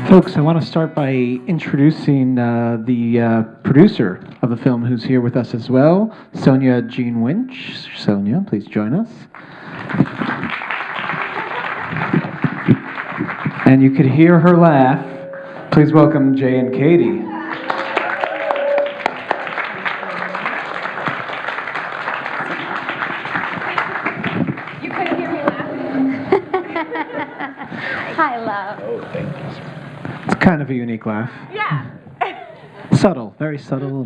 Folks, I want to start by introducing the producer of the film who's here with us as well, Sonia Jean Winch. Sonia, please join us. And you could hear her laugh. Please welcome Jay and Katy. You couldn't hear me laughing? Hi, love. Oh, thank you. It's kind of a unique laugh. Yeah. Subtle, very subtle.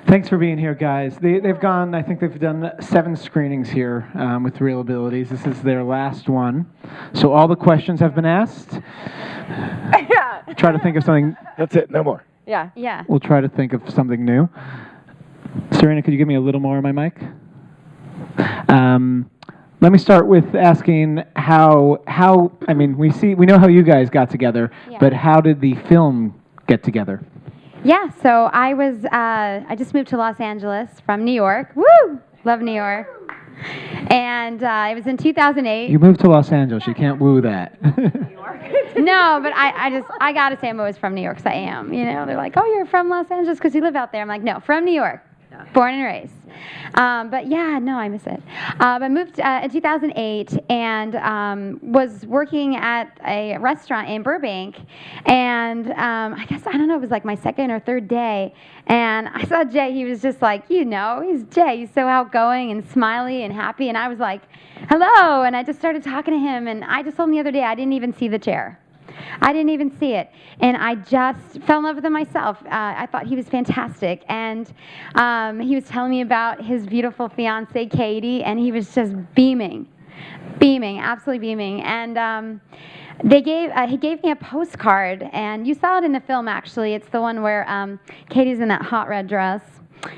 Thanks for being here, guys. They've gone, I think they've done 7 screenings here with ReelAbilities. This is their last one. So all the questions have been asked. Yeah. Try to think of something. That's it, no more. Yeah. Yeah. We'll try to think of something new. Serena, could you give me a little more on my mic? Let me start with asking how I mean, we know how you guys got together, but how did the film get together? Yeah, so I just moved to Los Angeles from New York. Woo! Love New York. And it was in 2008. You moved to Los Angeles. You can't woo that. No, but I gotta say I'm always from New York, because I am. You know, they're like, oh, you're from Los Angeles because you live out there. I'm like, no, from New York. Born and raised. But yeah, no, I miss it. I moved in 2008 and was working at a restaurant in Burbank. And I don't know, it was like my second or third day. And I saw Jay. He was just like, he's Jay. He's so outgoing and smiley and happy. And I was like, hello. And I just started talking to him. And I just told him the other day I didn't even see the chair. I didn't even see it. And I just fell in love with him myself. I thought he was fantastic. And he was telling me about his beautiful fiancée, Katy, and he was just beaming, absolutely beaming. And he gave me a postcard, and you saw it in the film, actually. It's the one where Katy's in that hot red dress.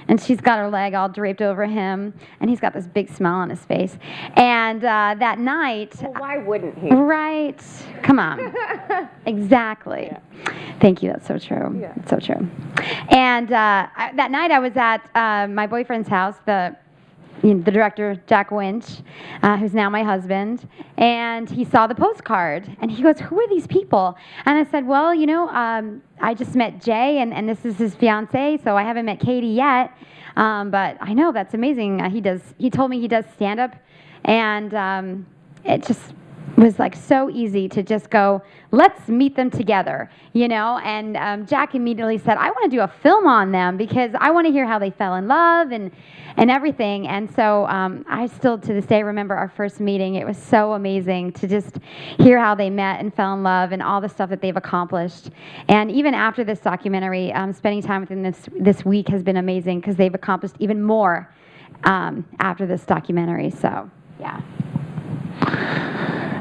And she's got her leg all draped over him, and he's got this big smile on his face. And that night... Well, why wouldn't he? Right. Come on. Exactly. Yeah. Thank you. That's so true. Yeah. It's so true. And that night I was at my boyfriend's house, the director, Jack Winch, who's now my husband, and he saw the postcard, and he goes, who are these people? And I said, well, I just met Jay, and this is his fiancée, so I haven't met Katy yet, but I know, that's amazing. He told me he does stand-up, and it just was like so easy to just go, let's meet them together, and Jack immediately said, I want to do a film on them because I want to hear how they fell in love and everything. And so I still to this day remember our first meeting. It was so amazing to just hear how they met and fell in love and all the stuff that they've accomplished. And even after this documentary, spending time with them this week has been amazing because they've accomplished even more after this documentary. So, yeah.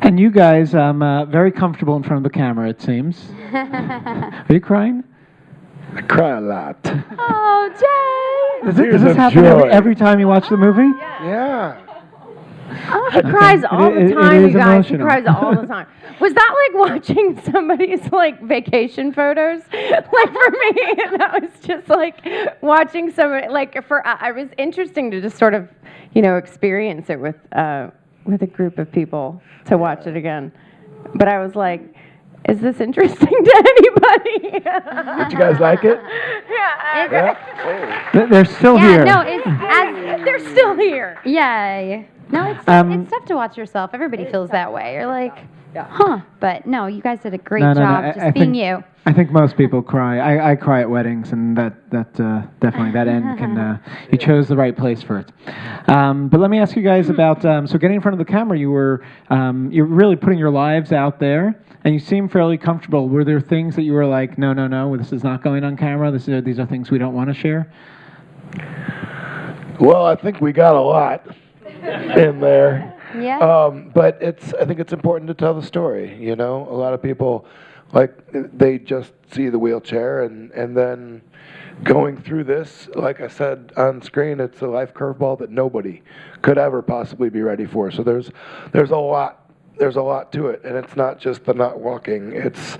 And you guys, very comfortable in front of the camera, it seems. Are you crying? I cry a lot. Oh, Jay! Does this happen every time you watch the movie? Yeah. Oh, he cries all the time, you guys. He cries all the time. Was that like watching somebody's like vacation photos? Like for me, that was just like watching somebody. Like I was interesting to just sort of, experience it with a group of people to watch it again. But I was like, is this interesting to anybody? Did you guys like it? Yeah. Oh. They're still here. No, They're still here. Yeah. No, it's tough to watch yourself. Everybody feels that way. You're like, huh. But no, you guys did a great job just being you. I think most people cry. I cry at weddings, and that definitely that end can. You chose the right place for it. But let me ask you guys about so getting in front of the camera. You're really putting your lives out there, and you seem fairly comfortable. Were there things that you were like, no, this is not going on camera. These are things we don't want to share? Well, I think we got a lot in there. Yeah. But I think it's important to tell the story. A lot of people, they just see the wheelchair, and then going through this, like I said on screen, it's a life curveball that nobody could ever possibly be ready for. So there's a lot to it, and it's not just the not walking. It's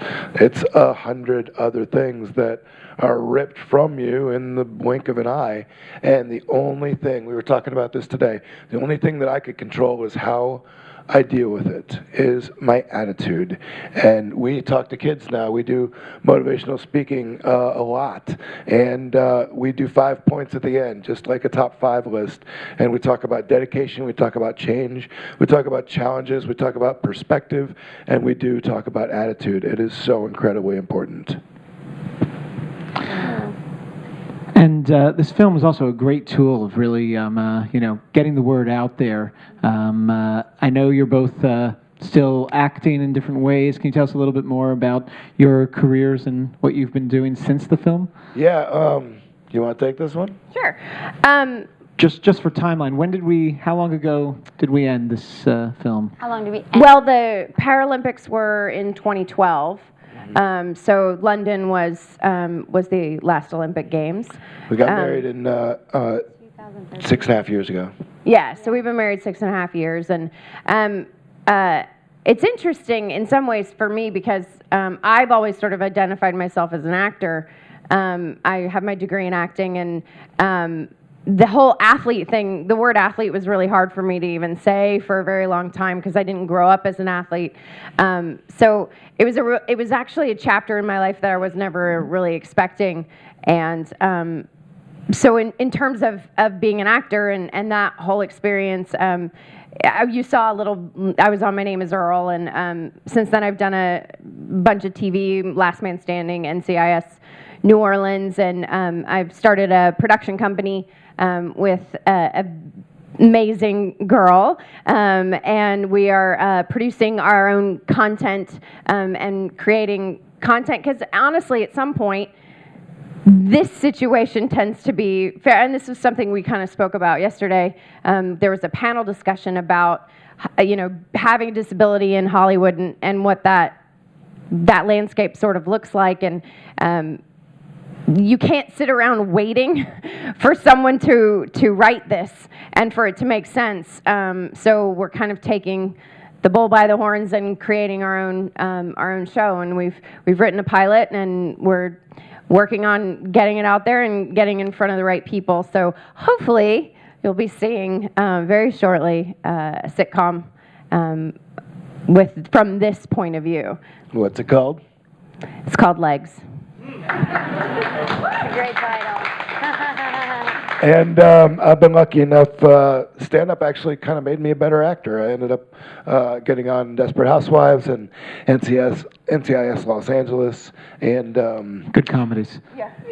100 other things that are ripped from you in the blink of an eye. And the only thing, we were talking about this today, the only thing that I could control was how I deal with it is my attitude. And we talk to kids now. We do motivational speaking a lot. And we do 5 points at the end, just like a top 5 list. And we talk about dedication, we talk about change, we talk about challenges, we talk about perspective, and we do talk about attitude. It is so incredibly important. And this film is also a great tool of really, getting the word out there. I know you're both still acting in different ways. Can you tell us a little bit more about your careers and what you've been doing since the film? Yeah, you want to take this one? Sure. Just for timeline, how long ago did we end this film? How long did we? Well, the Paralympics were in 2012. So London was the last Olympic Games. We got married in 6.5 years ago. Yeah, so we've been married 6.5 years, and it's interesting in some ways for me because I've always sort of identified myself as an actor. I have my degree in acting, and the whole athlete thing, the word athlete was really hard for me to even say for a very long time because I didn't grow up as an athlete. So it was actually a chapter in my life that I was never really expecting. And so in terms of being an actor and that whole experience, you saw I was on My Name is Earl, and since then I've done a bunch of TV, Last Man Standing, NCIS New Orleans, and I've started a production company with an amazing girl, and we are producing our own content and creating content, because honestly, at some point, this situation tends to be fair, and this is something we kind of spoke about yesterday. There was a panel discussion about, having a disability in Hollywood and what that landscape sort of looks like, and you can't sit around waiting for someone to write this and for it to make sense. So we're kind of taking the bull by the horns and creating our own show, and we've written a pilot, and we're working on getting it out there and getting in front of the right people. So hopefully you'll be seeing very shortly a sitcom from this point of view. What's it called? It's called Legs. Great title. And I've been lucky enough, stand-up actually kind of made me a better actor. I ended up getting on Desperate Housewives and NCIS Los Angeles, and Good comedies.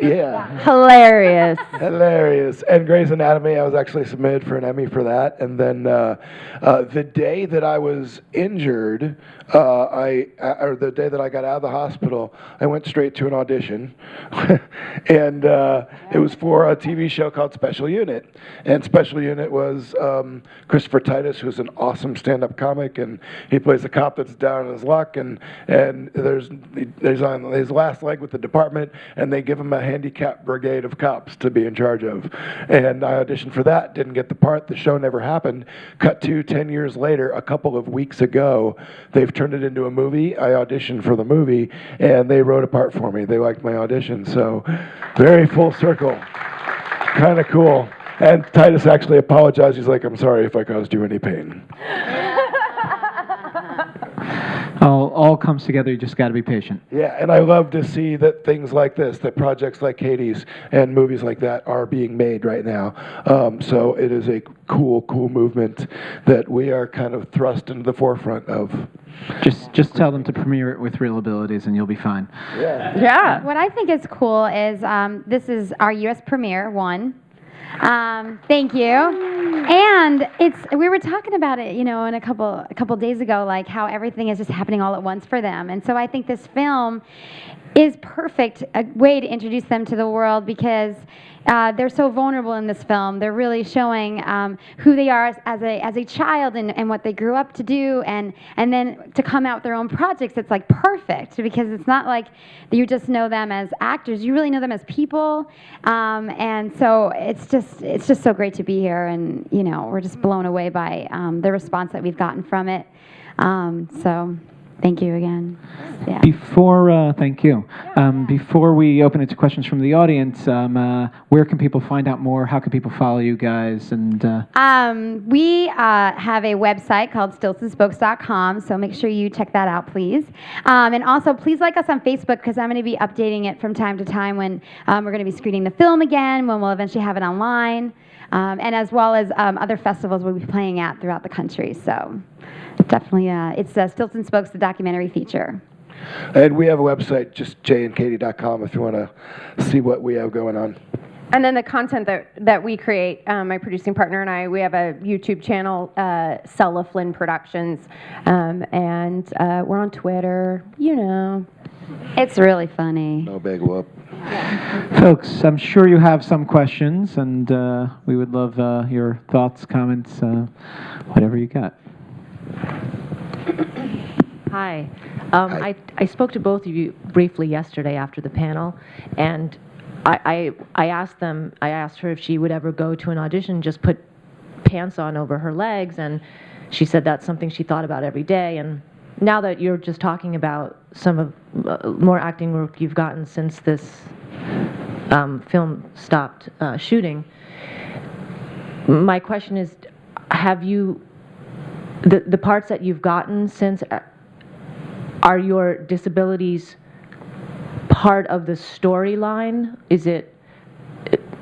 yeah. Hilarious. Hilarious. And Grey's Anatomy, I was actually submitted for an Emmy for that. And then the day that I was injured, or the day that I got out of the hospital, I went straight to an audition. And it was for a TV show called Special Unit. And Special Unit was Christopher Titus, who's an awesome stand-up comic, and he plays a cop that's down on his luck, and there's on his last leg with the department, and they give him a handicap brigade of cops to be in charge of. And I auditioned for that, didn't get the part, the show never happened. Cut to 10 years later, a couple of weeks ago, they've turned it into a movie. I auditioned for the movie, and they wrote a part for me. They liked my audition, so very full circle. Kind of cool. And Titus actually apologized. He's like, "I'm sorry if I caused you any pain." All comes together. You just got to be patient. Yeah, and I love to see that things like this, that projects like Katy's and movies like that are being made right now. So it is a cool movement that we are kind of thrust into the forefront of. Just tell them to premiere it with ReelAbilities, and you'll be fine. Yeah. What I think is cool is this is our U.S. premiere one. Thank you. And we were talking about it, in a couple days ago, like how everything is just happening all at once for them. And so I think this film is perfect, a way to introduce them to the world, because they're so vulnerable in this film. They're really showing who they are as a child and what they grew up to do, and then to come out with their own projects. It's like perfect, because it's not like you just know them as actors. You really know them as people, and so it's just so great to be here, and we're just blown away by the response that we've gotten from it. So thank you again. Yeah. Thank you. Before we open it to questions from the audience, where can people find out more? How can people follow you guys? And we have a website called stiltsandspokes.com, so make sure you check that out, please. And also, please like us on Facebook, because I'm going to be updating it from time to time when we're going to be screening the film again, when we'll eventually have it online, and as well as other festivals we'll be playing at throughout the country. So definitely, it's Stilts and Spokes, the documentary feature. And we have a website, just jayandkaty.com, if you want to see what we have going on. And then the content that we create, my producing partner and I, we have a YouTube channel, Sullivan Productions, and we're on Twitter, It's really funny. No big whoop. folks, I'm sure you have some questions, and we would love your thoughts, comments, whatever you got. Hi. I spoke to both of you briefly yesterday after the panel, and I asked her if she would ever go to an audition, just put pants on over her legs, and she said that's something she thought about every day. And now that you're just talking about some of more acting work you've gotten since this film stopped shooting, my question is, have you, the parts that you've gotten since, are your disabilities part of the storyline? Is it?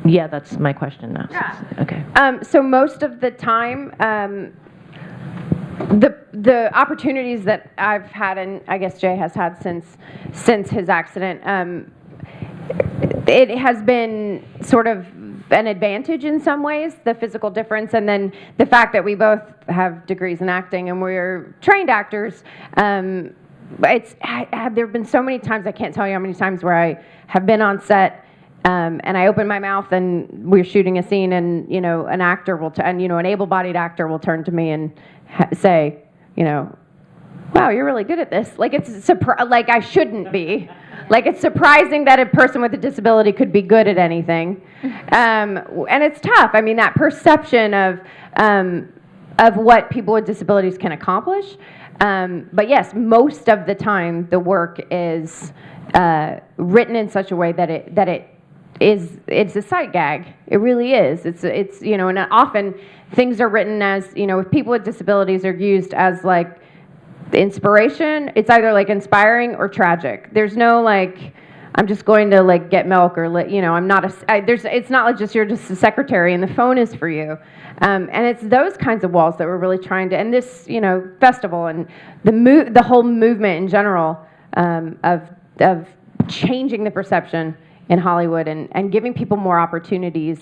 Yeah, that's my question now. Yeah. Okay. So most of the time, the opportunities that I've had, and I guess Jay has had since his accident, it has been sort of an advantage in some ways, the physical difference, and then the fact that we both have degrees in acting and we're trained actors. There have been so many times, I can't tell you how many times, where I have been on set and I open my mouth and we're shooting a scene, and an actor will an able-bodied actor will turn to me and say, wow, you're really good at this. Like like I shouldn't be. Like it's surprising that a person with a disability could be good at anything, and it's tough. I mean, that perception of what people with disabilities can accomplish. But yes, most of the time the work is written in such a way that it's a sight gag. It really is. It's and often things are written as if people with disabilities are used as like inspiration. It's either like inspiring or tragic. There's no like, I'm just going to like get milk, or I'm not it's not like you're just a secretary and the phone is for you. And it's those kinds of walls that we're really trying to, and this, festival and the whole movement in general, of changing the perception in Hollywood and giving people more opportunities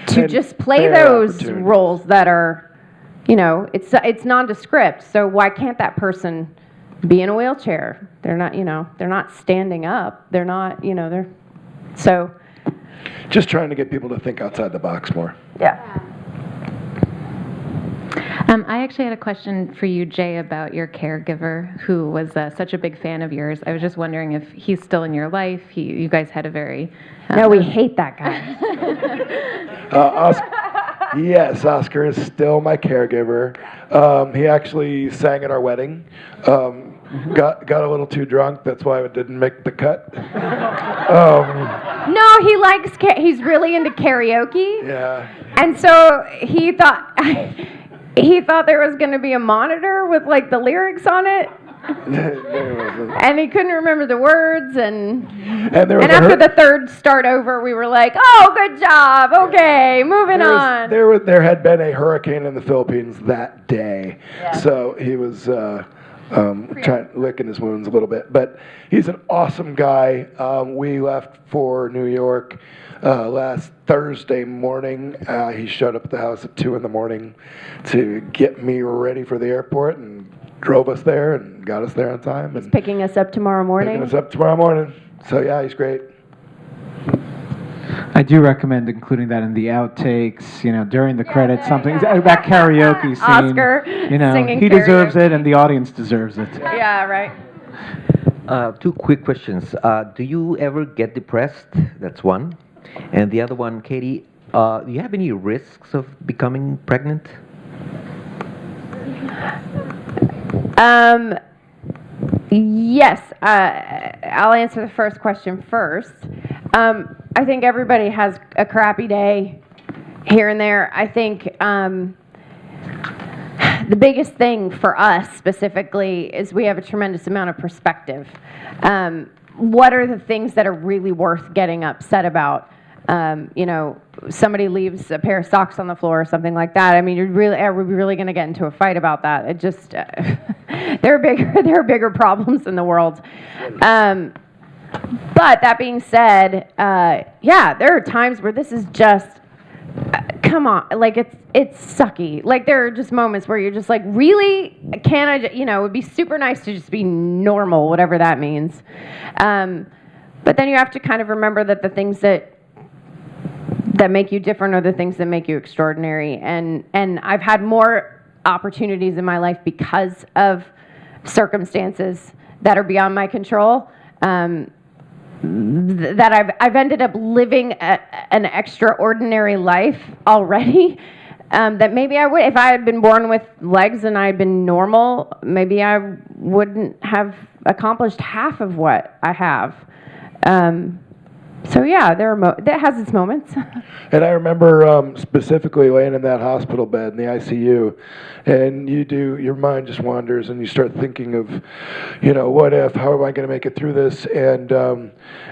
to And just play fair those opportunities. roles that are, it's nondescript. So why can't that person be in a wheelchair? They're not standing up. They're not, so. Just trying to get people to think outside the box more. Yeah. I actually had a question for you, Jay, about your caregiver who was such a big fan of yours. I was just wondering if he's still in your life. You guys had a very... No, we hate that guy. Yes, Oscar is still my caregiver. He actually sang at our wedding. Got a little too drunk. That's why it didn't make the cut. No, he's really into karaoke. Yeah. And so he thought there was going to be a monitor with like the lyrics on it. And he couldn't remember the words, and after the third start over, we were like, "Oh, good job. Okay, moving on." There had been a hurricane in the Philippines that day, so he was licking his wounds a little bit. But he's an awesome guy. We left for New York last Thursday morning. He showed up at the house at 2 a.m. to get me ready for the airport and drove us there and got us there on time. He's picking us up tomorrow morning. So yeah, he's great. I do recommend including that in the outtakes, during the credits, something, that karaoke scene. Oscar singing he deserves karaoke. it and the audience deserves it. Yeah, right. 2 quick questions. Do you ever get depressed? That's one. And the other one, Katy, do you have any risks of becoming pregnant? Yes, I'll answer the first question first. I think everybody has a crappy day here and there. I think the biggest thing for us specifically is we have a tremendous amount of perspective. What are the things that are really worth getting upset about? Somebody leaves a pair of socks on the floor or something like that. I mean, are we really going to get into a fight about that? It just, there are bigger problems in the world. But that being said, there are times where this is just, come on, like it's sucky. Like there are just moments where you're just like, really? Can I, it would be super nice to just be normal, whatever that means. But then you have to kind of remember that the things that make you different are the things that make you extraordinary. And I've had more opportunities in my life because of circumstances that are beyond my control. That I've ended up living an extraordinary life already. That maybe I would, if I had been born with legs and I had been normal, maybe I wouldn't have accomplished half of what I have. So yeah, that has its moments. And I remember specifically laying in that hospital bed in the ICU, and your mind just wanders, and you start thinking of, what if? How am I going to make it through this? And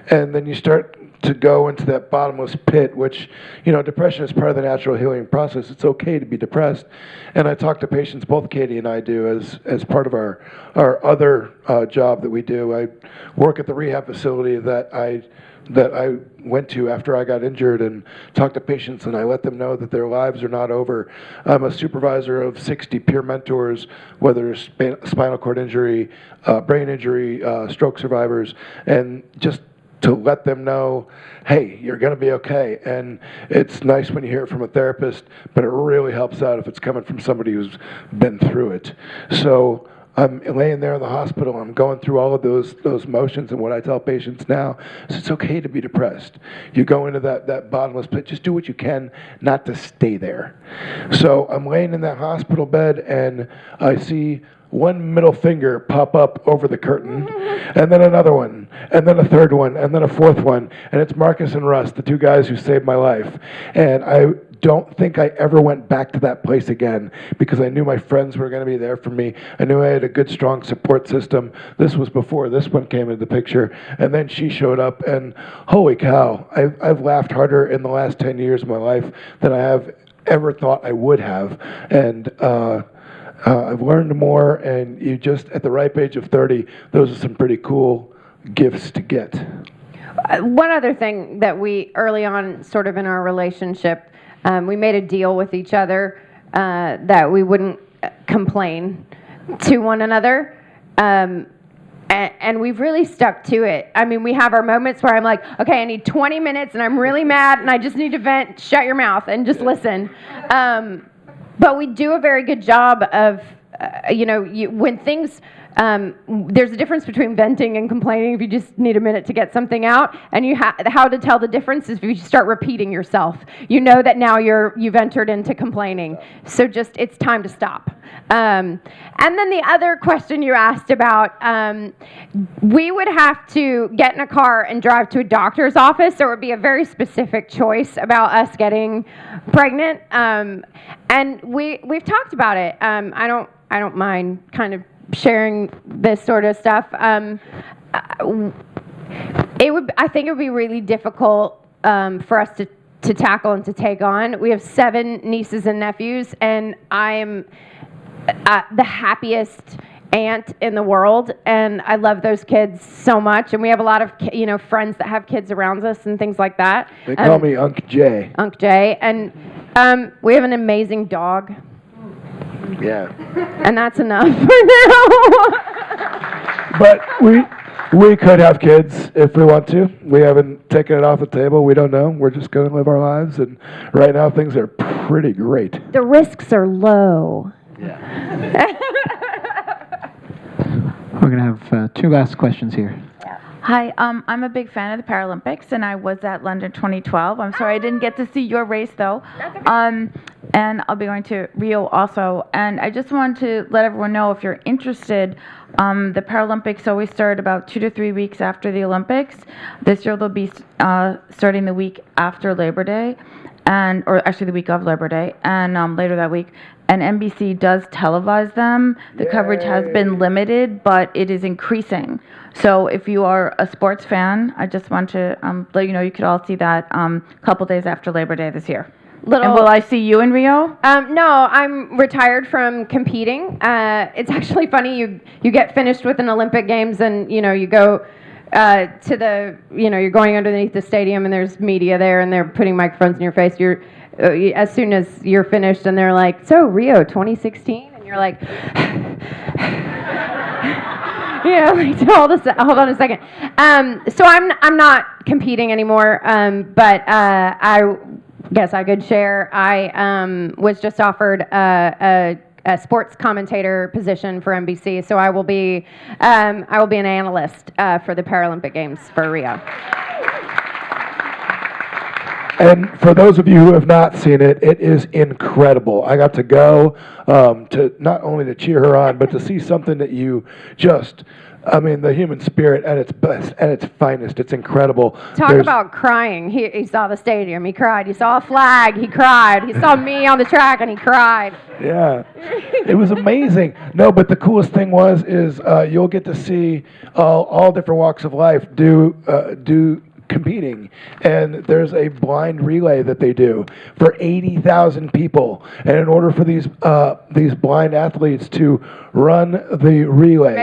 then you start to go into that bottomless pit, which, depression is part of the natural healing process. It's okay to be depressed. And I talk to patients, both Katy and I do, as part of our other job that we do. I work at the rehab facility that I went to after I got injured, and talk to patients, and I let them know that their lives are not over. I'm a supervisor of 60 peer mentors, whether it's spinal cord injury, brain injury, stroke survivors, and just to let them know, hey, you're going to be okay. And it's nice when you hear it from a therapist, but it really helps out if it's coming from somebody who's been through it. So I'm laying there in the hospital, I'm going through all of those motions, and what I tell patients now is it's okay to be depressed. You go into that bottomless pit, just do what you can not to stay there. So I'm laying in that hospital bed, and I see one middle finger pop up over the curtain, and then another one, and then a third one, and then a fourth one, and it's Marcus and Russ, the two guys who saved my life. And I don't think I ever went back to that place again, because I knew my friends were going to be there for me. I knew I had a good, strong support system. This was before this one came into the picture, and then she showed up, and holy cow, I've laughed harder in the last 10 years of my life than I have ever thought I would have. And I've learned more, and you just, at the ripe age of 30, those are some pretty cool gifts to get. One other thing that we, early on, sort of in our relationship, we made a deal with each other that we wouldn't complain to one another. And we've really stuck to it. I mean, we have our moments where I'm like, okay, I need 20 minutes, and I'm really mad, and I just need to vent. Shut your mouth and just listen. But we do a very good job of, when things, there's a difference between venting and complaining if you just need a minute to get something out, and how to tell the difference is if you start repeating yourself. You know that now you've entered into complaining. So it's time to stop. And then the other question you asked about, we would have to get in a car and drive to a doctor's office. There would be a very specific choice about us getting pregnant. And we've talked about it. I don't mind kind of sharing this sort of stuff. I think it would be really difficult for us to tackle and to take on. We have 7 nieces and nephews, and I am the happiest aunt in the world, and I love those kids so much. And we have a lot of friends that have kids around us and things like that. They call me Unc Jay. Unc Jay, and we have an amazing dog. Yeah. And that's enough for now. But we could have kids if we want to. We haven't taken it off the table. We don't know. We're just going to live our lives, and right now things are pretty great. The risks are low. Yeah. We're going to have 2 last questions here. Hi, I'm a big fan of the Paralympics, and I was at London 2012. I'm sorry I didn't get to see your race, though. That's okay. And I'll be going to Rio also. And I just wanted to let everyone know, if you're interested, The Paralympics always start about 2 to 3 weeks after the Olympics. This year they'll be starting the week after Labor Day, or actually the week of Labor Day, and later that week. And NBC does televise them. The coverage has been limited, but it is increasing. So if you are a sports fan, I just want to let you know you could all see that a couple days after Labor Day this year. And will I see you in Rio? No, I'm retired from competing. It's actually funny. You get finished with an Olympic Games, and you go to the you're going underneath the stadium, and there's media there, and they're putting microphones in your face. As soon as you're finished, and they're like, "So Rio 2016," and you're like, hold on a second. So I'm not competing anymore, but I guess I could share. I was just offered a sports commentator position for NBC, so I will be an analyst for the Paralympic Games for Rio. And for those of you who have not seen it, it is incredible. I got to go to not only to cheer her on, but to see something that you just, the human spirit at its best, at its finest. It's incredible. Talk about crying. He saw the stadium, he cried. He saw a flag, he cried. He saw me on the track, and he cried. Yeah, it was amazing. No, but the coolest thing is you'll get to see all different walks of life do competing, and there's a blind relay that they do for 80,000 people, and in order for these blind athletes to run the relay, to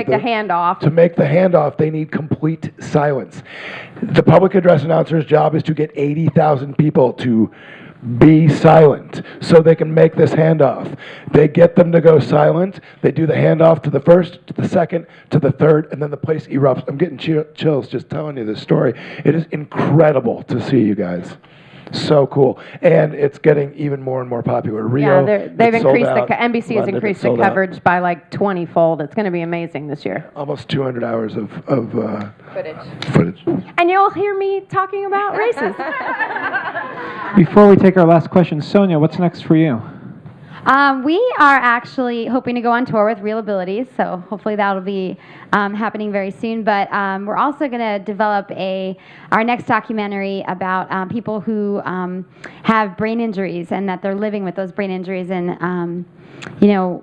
make the handoff, they need complete silence. The public address announcer's job is to get 80,000 people to be silent so they can make this handoff. They get them to go silent. They do the handoff to the first, to the second, to the third, and then the place erupts. I'm getting chills just telling you this story. It is incredible to see, you guys. So cool. And it's getting even more and more popular. Rio, they've increased NBC has increased the coverage by like 20-fold. It's going to be amazing this year. Almost 200 hours of footage. And you'll hear me talking about races. Before we take our last question, Sonia, what's next for you? We are actually hoping to go on tour with ReelAbilities, so hopefully that'll be happening very soon. But we're also going to develop our next documentary about people who have brain injuries and that they're living with those brain injuries, and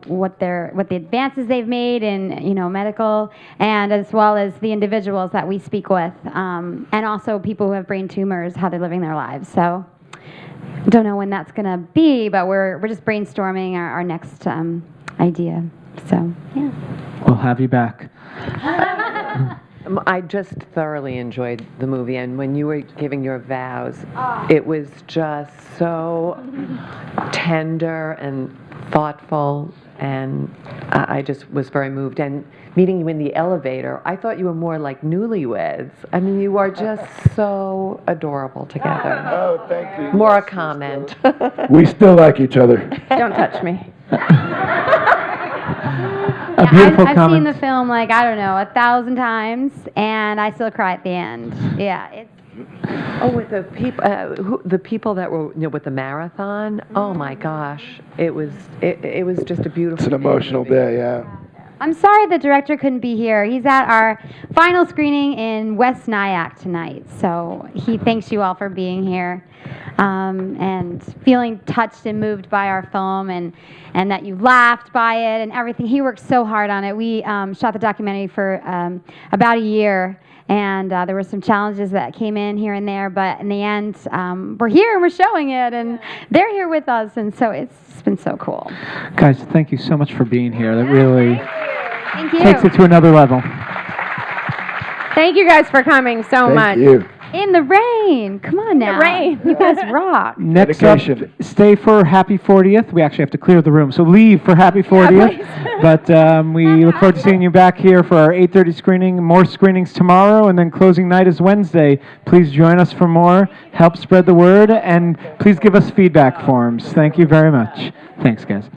what the advances they've made in medical, and as well as the individuals that we speak with, and also people who have brain tumors, how they're living their lives. So. Don't know when that's going to be, but we're just brainstorming our next idea. So, yeah. We'll have you back. I just thoroughly enjoyed the movie, and when you were giving your vows, it was just so tender and thoughtful, and I just was very moved. And meeting you in the elevator, I thought you were more like newlyweds. I mean, you are just so adorable together. Oh, thank you. More a comment. We still like each other. Don't touch me. I've seen the film like, 1,000 times, and I still cry at the end. Yeah, it's. Oh, with the people that were with the marathon. Oh my gosh, it was just a beautiful. It's an emotional day, yeah. I'm sorry the director couldn't be here. He's at our final screening in West Nyack tonight, so he thanks you all for being here and feeling touched and moved by our film, and that you laughed by it and everything. He worked so hard on it. We shot the documentary for about a year, and there were some challenges that came in here and there, but in the end, we're here and we're showing it, and they're here with us, and so it's been so cool. Guys, thank you so much for being here. That really takes it to another level. Thank you guys for coming so much. Thank you. In the rain. Come on now. The rain. You guys rock. Next up, stay for Happy 40th. We actually have to clear the room, so leave for Happy 40th. But we look forward to seeing you back here for our 8:30 screening. More screenings tomorrow, and then closing night is Wednesday. Please join us for more. Help spread the word, and please give us feedback forms. Thank you very much. Thanks, guys.